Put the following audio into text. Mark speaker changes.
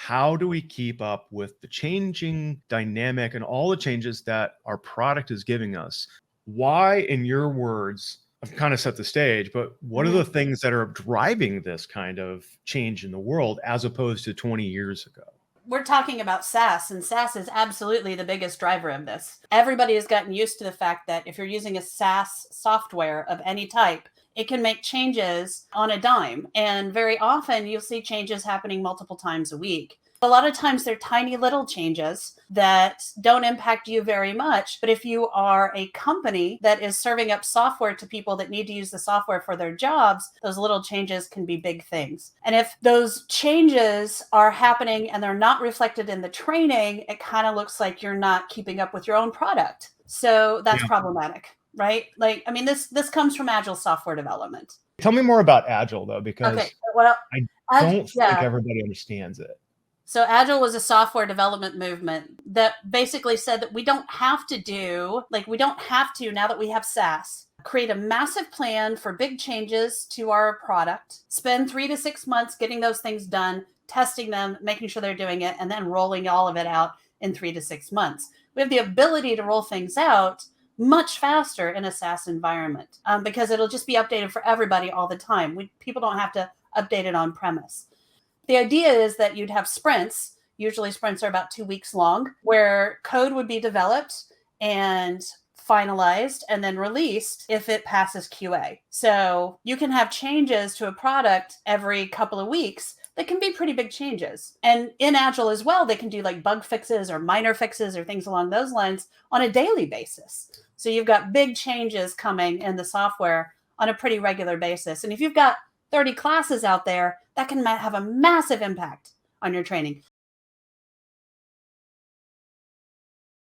Speaker 1: how do we keep up with the changing dynamic and all the changes that our product is giving us? Why, in your words, I've kind of set the stage, but what are the things that are driving this kind of change in the world as opposed to 20 years ago?
Speaker 2: We're talking about SaaS, and SaaS is absolutely the biggest driver of this. Everybody has gotten used to the fact that if you're using a SaaS software of any type, it can make changes on a dime. And very often you'll see changes happening multiple times a week. A lot of times they're tiny little changes that don't impact you very much. But if you are a company that is serving up software to people that need to use the software for their jobs, those little changes can be big things. And if those changes are happening and they're not reflected in the training, it kind of looks like you're not keeping up with your own product. So that's problematic, right? Like, I mean, this comes from Agile software development.
Speaker 1: Tell me more about Agile, though, because I don't think everybody understands it.
Speaker 2: So Agile was a software development movement that basically said that we don't have to, now that we have SaaS, create a massive plan for big changes to our product, spend 3 to 6 months getting those things done, testing them, making sure they're doing it, and then rolling all of it out in 3 to 6 months. We have the ability to roll things out much faster in a SaaS environment because it'll just be updated for everybody all the time. People don't have to update it on premise. The idea is that you'd have sprints. Usually sprints are about 2 weeks long, where code would be developed and finalized and then released if it passes QA. So you can have changes to a product every couple of weeks that can be pretty big changes. And in Agile as well, they can do like bug fixes or minor fixes or things along those lines on a daily basis. So you've got big changes coming in the software on a pretty regular basis. And if you've got 30 classes out there, that can have a massive impact on your training.